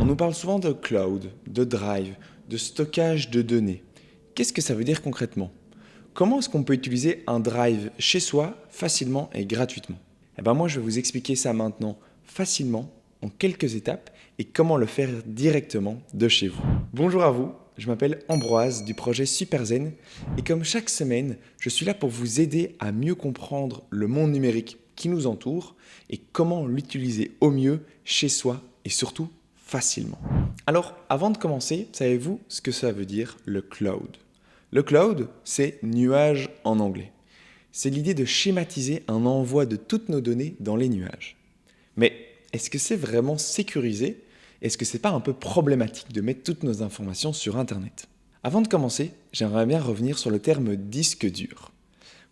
nous parle souvent de cloud, de drive, de stockage de données. Qu'est-ce que ça veut dire concrètement? Comment est-ce qu'on peut utiliser un drive chez soi facilement et gratuitement? Moi, je vais vous expliquer ça maintenant facilement, en quelques étapes, et comment le faire directement de chez vous. Bonjour à vous, je m'appelle Ambroise du projet SuperZen, et comme chaque semaine, je suis là pour vous aider à mieux comprendre le monde numérique qui nous entoure et comment l'utiliser au mieux chez soi et surtout facilement. Alors, avant de commencer, savez-vous ce que ça veut dire le cloud? Le cloud, c'est nuage en anglais. C'est l'idée de schématiser un envoi de toutes nos données dans les nuages. Mais est-ce que c'est vraiment sécurisé? Est-ce que c'est pas un peu problématique de mettre toutes nos informations sur Internet? Avant de commencer, j'aimerais bien revenir sur le terme disque dur.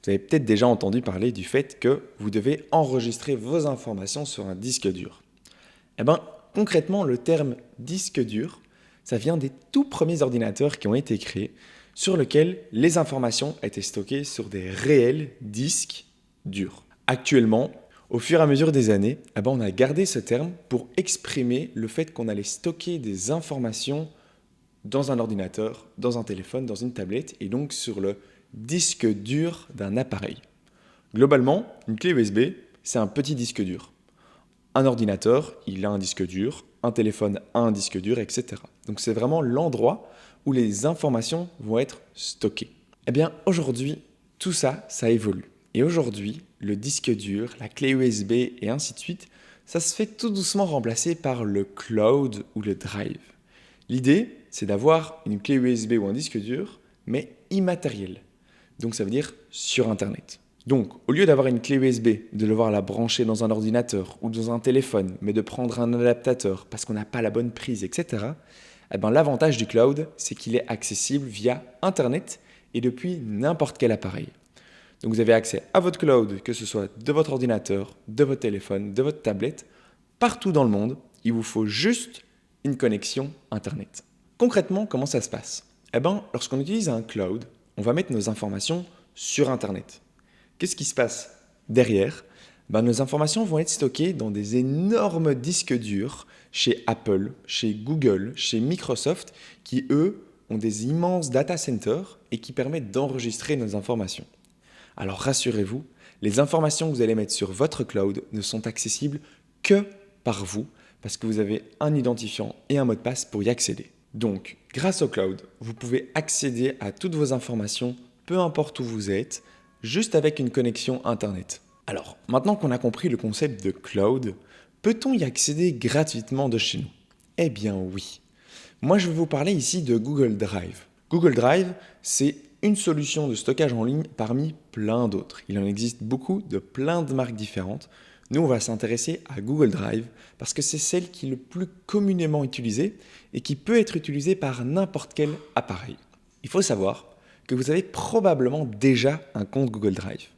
Vous avez peut-être déjà entendu parler du fait que vous devez enregistrer vos informations sur un disque dur. Concrètement, le terme disque dur, ça vient des tout premiers ordinateurs qui ont été créés, sur lesquels les informations étaient stockées sur des réels disques durs. Actuellement, au fur et à mesure des années, on a gardé ce terme pour exprimer le fait qu'on allait stocker des informations dans un ordinateur, dans un téléphone, dans une tablette et donc sur le disque dur d'un appareil. Globalement, une clé USB, c'est un petit disque dur. Un ordinateur, il a un disque dur, un téléphone a un disque dur, etc. Donc c'est vraiment l'endroit où les informations vont être stockées. Aujourd'hui, tout ça, ça évolue. Et aujourd'hui, le disque dur, la clé USB et ainsi de suite, ça se fait tout doucement remplacer par le cloud ou le drive. L'idée, c'est d'avoir une clé USB ou un disque dur, mais immatériel. Donc ça veut dire sur Internet. Donc, au lieu d'avoir une clé USB, de devoir la brancher dans un ordinateur ou dans un téléphone, mais de prendre un adaptateur parce qu'on n'a pas la bonne prise, etc., l'avantage du cloud, c'est qu'il est accessible via Internet et depuis n'importe quel appareil. Donc vous avez accès à votre cloud, que ce soit de votre ordinateur, de votre téléphone, de votre tablette, partout dans le monde. Il vous faut juste une connexion Internet. Concrètement, comment ça se passe? Lorsqu'on utilise un cloud, on va mettre nos informations sur Internet. Qu'est-ce qui se passe derrière? Nos informations vont être stockées dans des énormes disques durs chez Apple, chez Google, chez Microsoft, qui eux ont des immenses data centers et qui permettent d'enregistrer nos informations. Alors rassurez-vous, les informations que vous allez mettre sur votre cloud ne sont accessibles que par vous parce que vous avez un identifiant et un mot de passe pour y accéder. Donc, grâce au cloud, vous pouvez accéder à toutes vos informations, peu importe où vous êtes, juste avec une connexion Internet. Alors, maintenant qu'on a compris le concept de cloud, peut-on y accéder gratuitement de chez nous? Eh bien oui. Moi, je vais vous parler ici de Google Drive. Google Drive, c'est une solution de stockage en ligne parmi plein d'autres. Il en existe beaucoup de plein de marques différentes. Nous, on va s'intéresser à Google Drive parce que c'est celle qui est le plus communément utilisée et qui peut être utilisée par n'importe quel appareil. Il faut savoir que vous avez probablement déjà un compte Google Drive.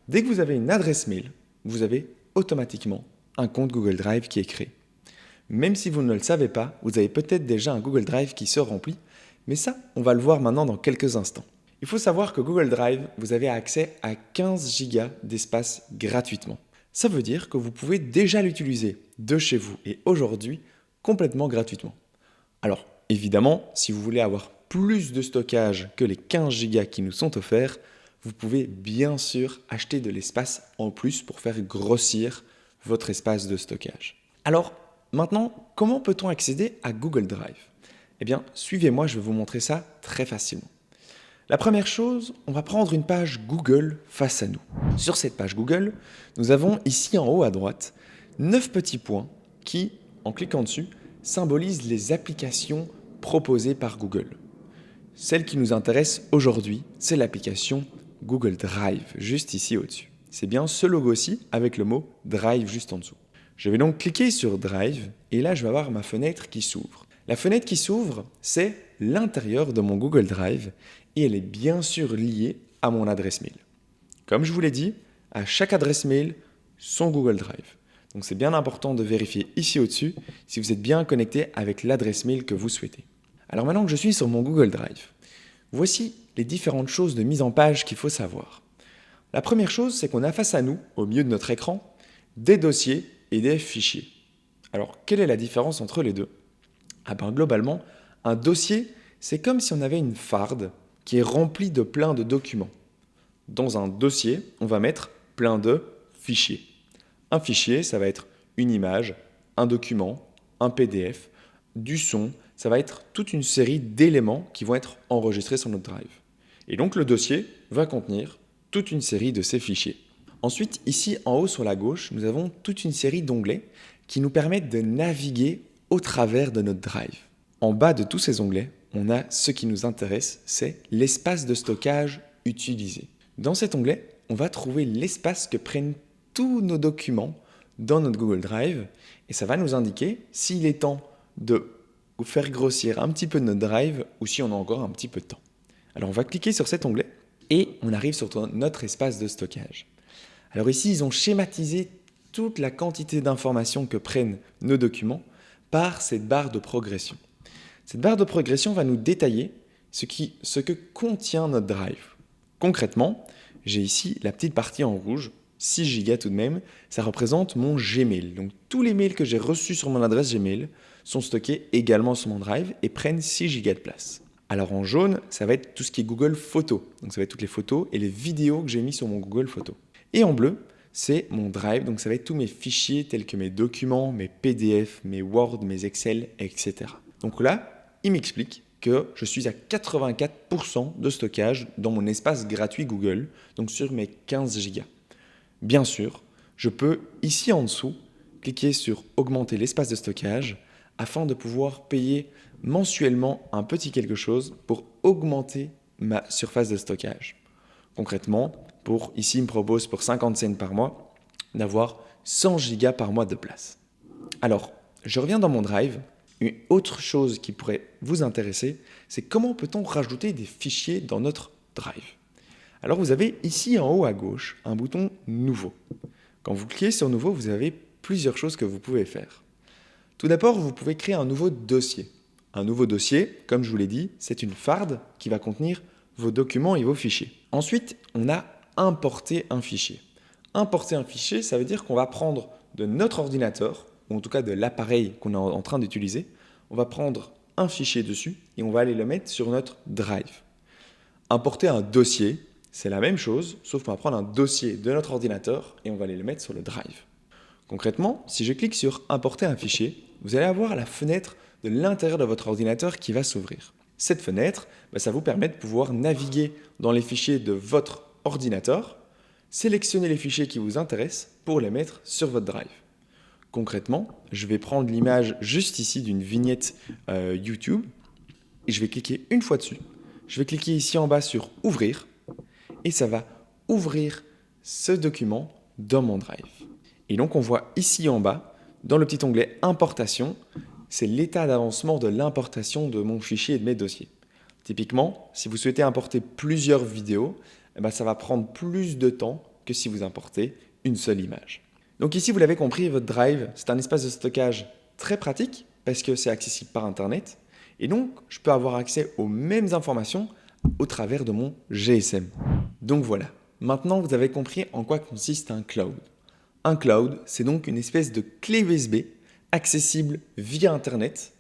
Dès que vous avez une adresse mail, vous avez automatiquement un compte Google Drive qui est créé. Même si vous ne le savez pas, vous avez peut-être déjà un Google Drive qui se remplit, mais ça, on va le voir maintenant dans quelques instants. Il faut savoir que Google Drive, vous avez accès à 15 Go d'espace gratuitement. Ça veut dire que vous pouvez déjà l'utiliser de chez vous et aujourd'hui complètement gratuitement. Alors, évidemment, si vous voulez avoir plus de stockage que les 15 Go qui nous sont offerts, vous pouvez bien sûr acheter de l'espace en plus pour faire grossir votre espace de stockage. Alors, maintenant, comment peut-on accéder à Google Drive? Suivez-moi, je vais vous montrer ça très facilement. La première chose, on va prendre une page Google face à nous. Sur cette page Google, nous avons ici en haut à droite 9 petits points qui, en cliquant dessus, symbolisent les applications proposées par Google. Celle qui nous intéresse aujourd'hui, c'est l'application Google Drive, juste ici au-dessus. C'est bien ce logo-ci avec le mot Drive juste en dessous. Je vais donc cliquer sur Drive et là, je vais avoir ma fenêtre qui s'ouvre. La fenêtre qui s'ouvre, c'est l'intérieur de mon Google Drive et elle est bien sûr liée à mon adresse mail. Comme je vous l'ai dit, à chaque adresse mail, son Google Drive. Donc c'est bien important de vérifier ici au-dessus si vous êtes bien connecté avec l'adresse mail que vous souhaitez. Alors maintenant que je suis sur mon Google Drive, voici les différentes choses de mise en page qu'il faut savoir. La première chose, c'est qu'on a face à nous, au milieu de notre écran, des dossiers et des fichiers. Alors, quelle est la différence entre les deux? Globalement, un dossier, c'est comme si on avait une farde qui est remplie de plein de documents. Dans un dossier, on va mettre plein de fichiers. Un fichier, ça va être une image, un document, un PDF, du son, ça va être toute une série d'éléments qui vont être enregistrés sur notre drive. Et donc le dossier va contenir toute une série de ces fichiers. Ensuite, ici en haut sur la gauche, nous avons toute une série d'onglets qui nous permettent de naviguer au travers de notre drive. En bas de tous ces onglets, on a ce qui nous intéresse, c'est l'espace de stockage utilisé. Dans cet onglet, on va trouver l'espace que prennent tous nos documents dans notre Google Drive et ça va nous indiquer s'il est temps de faire grossir un petit peu notre drive ou si on a encore un petit peu de temps. Alors on va cliquer sur cet onglet et on arrive sur notre espace de stockage. Alors ici, ils ont schématisé toute la quantité d'informations que prennent nos documents par cette barre de progression. Cette barre de progression va nous détailler ce que contient notre drive. Concrètement, j'ai ici la petite partie en rouge, 6 Go tout de même, ça représente mon Gmail. Donc tous les mails que j'ai reçus sur mon adresse Gmail sont stockés également sur mon drive et prennent 6 Go de place. Alors en jaune, ça va être tout ce qui est Google Photos. Donc ça va être toutes les photos et les vidéos que j'ai mis sur mon Google Photos. Et en bleu, c'est mon drive, donc ça va être tous mes fichiers tels que mes documents, mes PDF, mes Word, mes Excel, etc. Donc là, il m'explique que je suis à 84% de stockage dans mon espace gratuit Google, donc sur mes 15 Go. Bien sûr, je peux ici en dessous cliquer sur augmenter l'espace de stockage afin de pouvoir payer mensuellement un petit quelque chose pour augmenter ma surface de stockage. Concrètement, ici, il me propose pour 50 cents par mois d'avoir 100 Go par mois de place. Alors, je reviens dans mon drive. Une autre chose qui pourrait vous intéresser, c'est comment peut-on rajouter des fichiers dans notre drive. Alors, vous avez ici en haut à gauche un bouton Nouveau. Quand vous cliquez sur Nouveau, vous avez plusieurs choses que vous pouvez faire. Tout d'abord, vous pouvez créer un nouveau dossier. Un nouveau dossier, comme je vous l'ai dit, c'est une farde qui va contenir vos documents et vos fichiers. Ensuite, on a importer un fichier. Importer un fichier, ça veut dire qu'on va prendre de notre ordinateur, ou en tout cas de l'appareil qu'on est en train d'utiliser, on va prendre un fichier dessus et on va aller le mettre sur notre drive. Importer un dossier, c'est la même chose, sauf qu'on va prendre un dossier de notre ordinateur et on va aller le mettre sur le drive. Concrètement, si je clique sur importer un fichier, vous allez avoir la fenêtre de l'intérieur de votre ordinateur qui va s'ouvrir. Cette fenêtre, ça vous permet de pouvoir naviguer dans les fichiers de votre ordinateur, sélectionner les fichiers qui vous intéressent pour les mettre sur votre drive. Concrètement, je vais prendre l'image juste ici d'une vignette YouTube et je vais cliquer une fois dessus. Je vais cliquer ici en bas sur Ouvrir et ça va ouvrir ce document dans mon drive. Et donc on voit ici en bas, dans le petit onglet Importation, c'est l'état d'avancement de l'importation de mon fichier et de mes dossiers. Typiquement, si vous souhaitez importer plusieurs vidéos, ça va prendre plus de temps que si vous importez une seule image. Donc ici, vous l'avez compris, votre drive, c'est un espace de stockage très pratique parce que c'est accessible par Internet. Et donc, je peux avoir accès aux mêmes informations au travers de mon GSM. Donc voilà, maintenant vous avez compris en quoi consiste un cloud. Un cloud, c'est donc une espèce de clé USB accessible via Internet.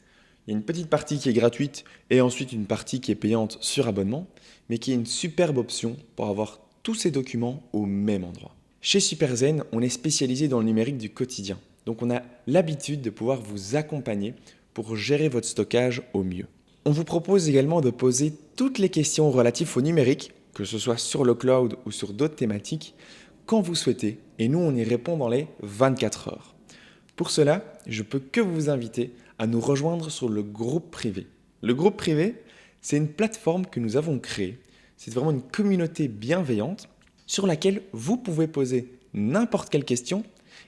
Il y a une petite partie qui est gratuite et ensuite une partie qui est payante sur abonnement, mais qui est une superbe option pour avoir tous ces documents au même endroit. Chez Superzen, on est spécialisé dans le numérique du quotidien. Donc on a l'habitude de pouvoir vous accompagner pour gérer votre stockage au mieux. On vous propose également de poser toutes les questions relatives au numérique, que ce soit sur le cloud ou sur d'autres thématiques, quand vous souhaitez, et nous on y répond dans les 24 heures. Pour cela, je peux que vous inviter à nous rejoindre sur le groupe privé. Le groupe privé, c'est une plateforme que nous avons créée. C'est vraiment une communauté bienveillante sur laquelle vous pouvez poser n'importe quelle question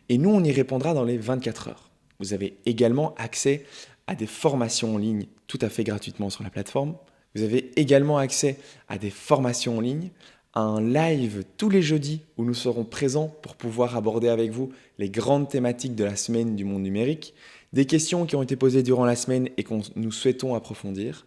et nous, on y répondra dans les 24 heures. Vous avez également accès à des formations en ligne tout à fait gratuitement sur la plateforme. Vous avez également accès à des formations en ligne, à un live tous les jeudis où nous serons présents pour pouvoir aborder avec vous les grandes thématiques de la semaine du monde numérique, des questions qui ont été posées durant la semaine et que nous souhaitons approfondir.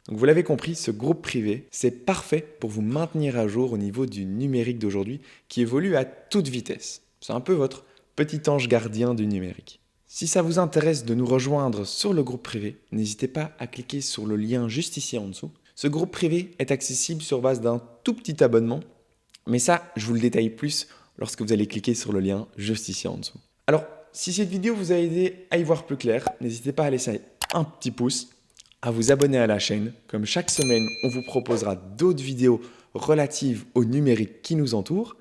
Donc vous l'avez compris, ce groupe privé, c'est parfait pour vous maintenir à jour au niveau du numérique d'aujourd'hui qui évolue à toute vitesse. C'est un peu votre petit ange gardien du numérique. Si ça vous intéresse de nous rejoindre sur le groupe privé, n'hésitez pas à cliquer sur le lien juste ici en dessous. Ce groupe privé est accessible sur base d'un tout petit abonnement, mais ça, je vous le détaille plus lorsque vous allez cliquer sur le lien juste ici en dessous. Alors, si cette vidéo vous a aidé à y voir plus clair, n'hésitez pas à laisser un petit pouce, à vous abonner à la chaîne. Comme chaque semaine, on vous proposera d'autres vidéos relatives au numérique qui nous entoure.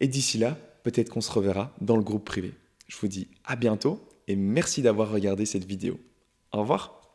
Et d'ici là, peut-être qu'on se reverra dans le groupe privé. Je vous dis à bientôt et merci d'avoir regardé cette vidéo. Au revoir.